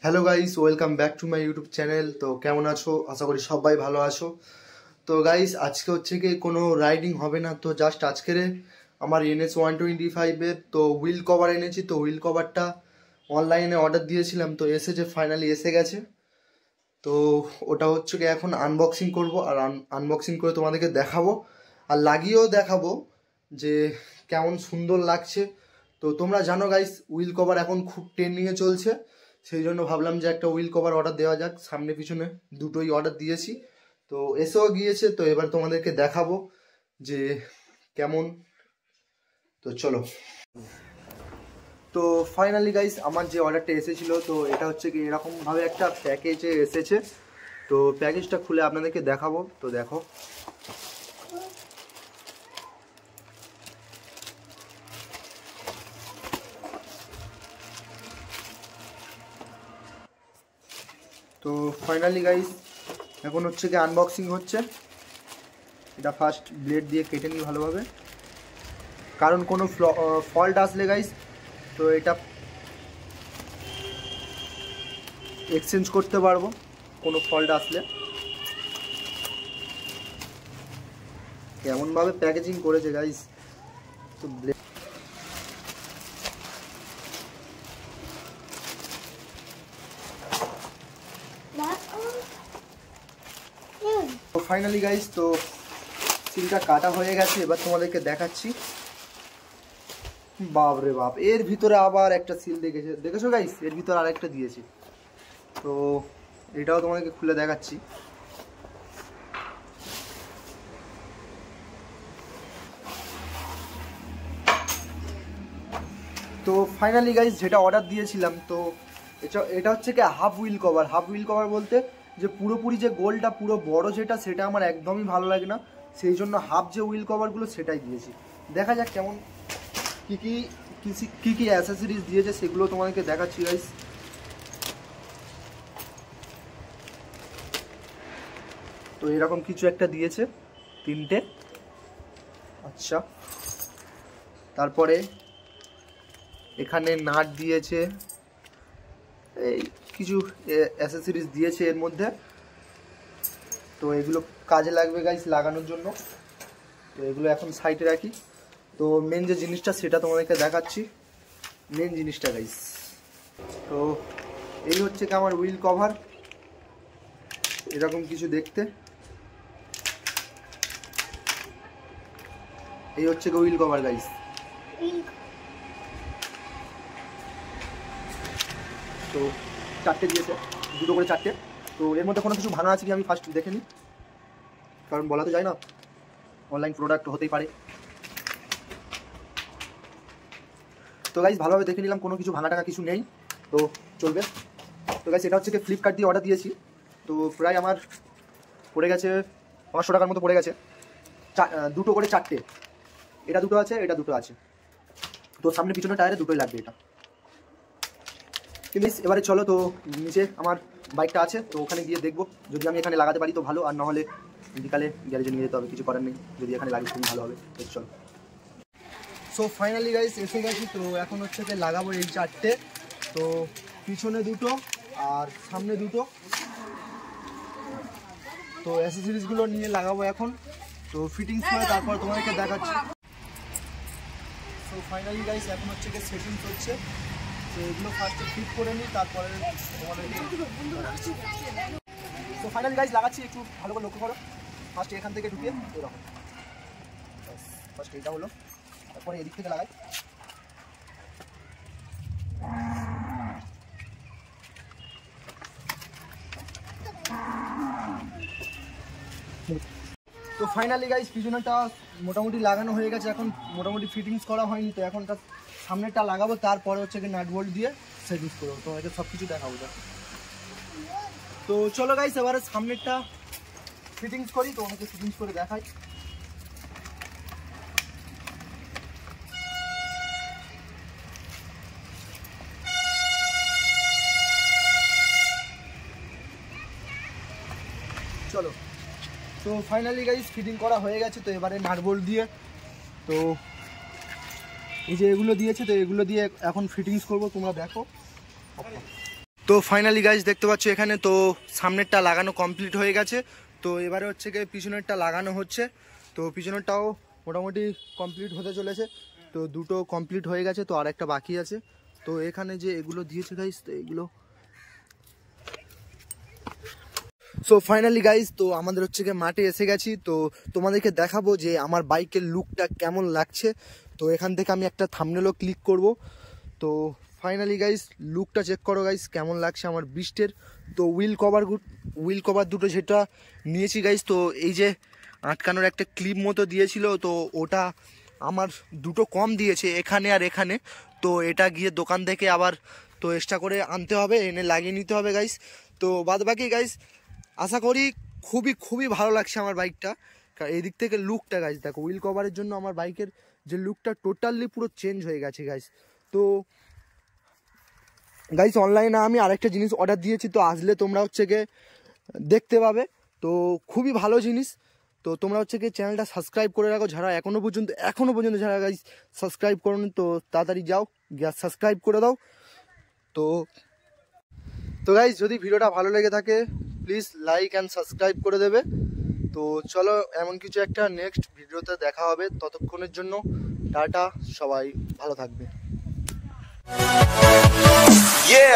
Hello guys, welcome back to my YouTube channel. তো কেমন আছো? আশা করি সবাই ভালো আছো। তো গাইস, আজকে হচ্ছে কি কোনো রাইডিং হবে না, তো জাস্ট আজকের আমার NS125-এর তো হুইল কভার এনেছি। তো হুইল কভারটা অনলাইনে অর্ডার দিয়েছিলাম, তো এসেছে, ফাইনালি এসে গেছে। তো ওটা হচ্ছে কি এখন আনবক্সিং করব, আর আনবক্সিং করে তোমাদেরকে দেখাবো আর লাগিয়েও দেখাবো যে কেমন সুন্দর লাগছে। তো তোমরা জানো গাইস, হুইল কভার এখন খুব ট্রেন্ডিংয়ে চলছে, সেই জন্য ভাবলাম যে একটা হুইল কভার অর্ডার দেওয়া যাক। সামনে পিছনে দুটোই অর্ডার দিয়েছি, তো এসেও গিয়েছে। তো এবার তোমাদেরকে দেখাবো যে কেমন। তো চলো। তো ফাইনালি গাইস, আমার যে অর্ডারটা এসেছিলো, তো এটা হচ্ছে কি এরকমভাবে একটা প্যাকেজে এসেছে। তো প্যাকেজটা খুলে আপনাদেরকে দেখাবো। তো দেখো, তো ফাইনালি গাইস এখন হচ্ছে কি আনবক্সিং হচ্ছে। এটা ফার্স্ট ব্লেড দিয়ে কেটে নিই ভালোভাবে, কারণ কোনো ফল্ট আসলে গাইস তো এটা এক্সচেঞ্জ করতে পারবো কোনো ফল্ট আসলে। কেমনভাবে প্যাকেজিং করেছে গাইস, তো ফাইনালি গাইস তো সিলটা কাটা হয়ে গেছে। এবার তোমাদেরকে দেখাচ্ছি। বাপ রে বাপ, এর ভিতরে আবার একটা সিল দেখেছো গাইস, এর ভিতরে আরেকটা দিয়েছে। তো এটাও তোমাদেরকে খুলে দেখাচ্ছি। তো ফাইনালি গাইস যেটা অর্ডার দিয়েছিলাম, তো এটা হচ্ছে কি half wheel cover. Half wheel cover বলতে যে পুরোপুরি যে গোলটা পুরো বড় যেটা, সেটা আমার একদমই ভালো লাগে না, সেই জন্য হাফ যে হুইল কভারগুলো সেটাই দিয়েছি। দেখা যাক কেমন কি কি অ্যাসেসরিজ দিয়েছে, সেগুলো তোমাদেরকে দেখাচ্ছি গাইস। তো এরকম কিছু একটা দিয়েছে, তিনটে। আচ্ছা, তারপরে এখানে নাট দিয়েছে, এই কিছু অ্যাসেসরিজ দিয়েছে এর মধ্যে। তো এগুলো কাজে লাগবে গাইস লাগানোর জন্য। তো এগুলো এখন সাইডে রাখি। তো মেন যে জিনিসটা সেটা তোমাদেরকে দেখাচ্ছি, মেন জিনিসটা গাইস। তো এই হচ্ছে কি আমার হুইল কভার, এরকম কিছু দেখতে। এই হচ্ছে কি হুইল কভার গাইস। তো চারটে দিয়েছে, দুটো করে চারটে। তো এর মধ্যে কোনো কিছু ভাঙা আছে কি আমি ফার্স্ট দেখে নিই, কারণ বলা তো যায় না, অনলাইন প্রোডাক্ট হতেই পারে। তো গাইস ভালোভাবে দেখে নিলাম, কোনো কিছু ভাঙা টাঙা কিছু নেই, তো চলবে। তো গাইস এটা হচ্ছে কি ফ্লিপকার্ট দিয়ে অর্ডার দিয়েছি। তো প্রায় আমার পড়ে গেছে 500 টাকার মতো পড়ে গেছে। দুটো করে চারটে, এটা দুটো আছে, এটা দুটো আছে। তো সামনে পিছনে টায়ারে দুটোই লাগবে এটা। কিন্তু এবারে চলো, তো নিচে আমার বাইকটা আছে, তো ওখানে গিয়ে দেখবো। যদি আমি এখানে লাগাতে পারি তো ভালো, আর নাহলে বিকালে গ্যারেজে নিয়ে যেতে হবে, কিছু করার নেই। যদি এখানে লাগে খুবই ভালো হবে। তো চলো। সো ফাইনালি গাইস এসে গেছি। তো এখন হচ্ছে যে লাগাবো এই চারটে। তো পিছনে দুটো আর সামনে দুটো। তো অ্যাসেসরিজগুলো নিয়ে লাগাবো এখন। তো ফিটিংস করে তারপর তোমাদেরকে দেখাচ্ছি। সো ফাইনালি গাইস এখন হচ্ছে যে সেটিংস হচ্ছে। তো এগুলো ফার্স্টে ফিট করে নিই, তারপরে তোমাদেরকে। তো ফাইনালি গাইস লাগাচ্ছি, একটু ভালো করে লক্ষ্য করো। ফার্স্ট এখান থেকে ঢুকিয়ে এরকম, ফার্স্ট এইটা হলো, তারপরে এদিক থেকে লাগাই। তো ফাইনালি গাইস পিছনেরটা মোটামুটি লাগানো হয়ে গেছে, এখন মোটামুটি ফিটিংস করা হয়নি। তো এখন তার সামনেরটা লাগাবো, তারপরে হচ্ছে কি নাট বোল্ট দিয়ে সেটিংস করবো। তো এটা সব কিছু দেখাবো। তো চলো গাইস এবারে সামনেরটা ফিটিংস করি, তো আমাকে ফিটিংস করে দেখাই। চলো। তো ফাইনালি গাইস ফিটিং করা হয়ে গেছে। তো এবারে নাট বোল্ট দিয়ে, তো এই যে এগুলো দিয়েছে, তো এগুলো দিয়ে এখন ফিটিংস করব, তোমরা দেখো। তো ফাইনালি গাইজ দেখতে পাচ্ছ এখানে তো সামনেরটা লাগানো কমপ্লিট হয়ে গেছে। তো এবারে হচ্ছে গিয়ে পিছনেরটা লাগানো হচ্ছে। তো পিছনেরটাও মোটামুটি কমপ্লিট হতে চলেছে। তো দুটো কমপ্লিট হয়ে গেছে, তো আর একটা বাকি আছে। তো এখানে যে এগুলো দিয়েছে গাইজ, তো এগুলো সো ফাইনালি গাইজ তো আমাদের হচ্ছে গিয়ে মাঠে এসে গেছি। তো তোমাদেরকে দেখাবো যে আমার বাইকের লুকটা কেমন লাগছে। তো এখান থেকে আমি একটা থাম্বনেলও ক্লিক করব। তো ফাইনালি গাইজ লুকটা চেক করো গাইজ কেমন লাগছে আমার বিস্টের। তো উইল কভার দুটো যেটা নিয়েছি গাইজ, তো এই যে আটকানোর একটা ক্লিপ মতো দিয়েছিল, তো ওটা আমার দুটো কম দিয়েছে এখানে আর এখানে। তো এটা গিয়ে দোকান থেকে আবার তো এক্সট্রা করে আনতে হবে, এনে লাগিয়ে নিতে হবে গাইজ। তো বাদ বাকি গাইজ আশা করি খুবই ভালো লাগছে আমার বাইকটা। এই দিক থেকে লুকটা গাইজ দেখো, উইল কভারের জন্য আমার বাইকের যে লুকটা টোটালি পুরো চেঞ্জ হয়ে গেছে গাইজ। তো গাইজ অনলাইনে আমি আরেকটা জিনিস অর্ডার দিয়েছি, তো আসলে তোমরা হচ্ছে গিয়ে দেখতে পাবে। তো খুবই ভালো জিনিস। তো তোমরা হচ্ছে গিয়ে চ্যানেলটা সাবস্ক্রাইব করে রাখো, যারা এখনো পর্যন্ত যারা গাইজ সাবস্ক্রাইব করোনি, তো তাড়াতাড়ি যাও গিয়ে সাবস্ক্রাইব করে দাও। তো গাইজ যদি ভিডিওটা ভালো লেগে থাকে প্লিজ লাইক অ্যান্ড সাবস্ক্রাইব করে দেবে। তো চলো এমন কিছু একটা নেক্সট ভিডিওতে দেখা হবে, ততক্ষণের জন্য টাটা, সবাই ভালো থাকবে। Yeah.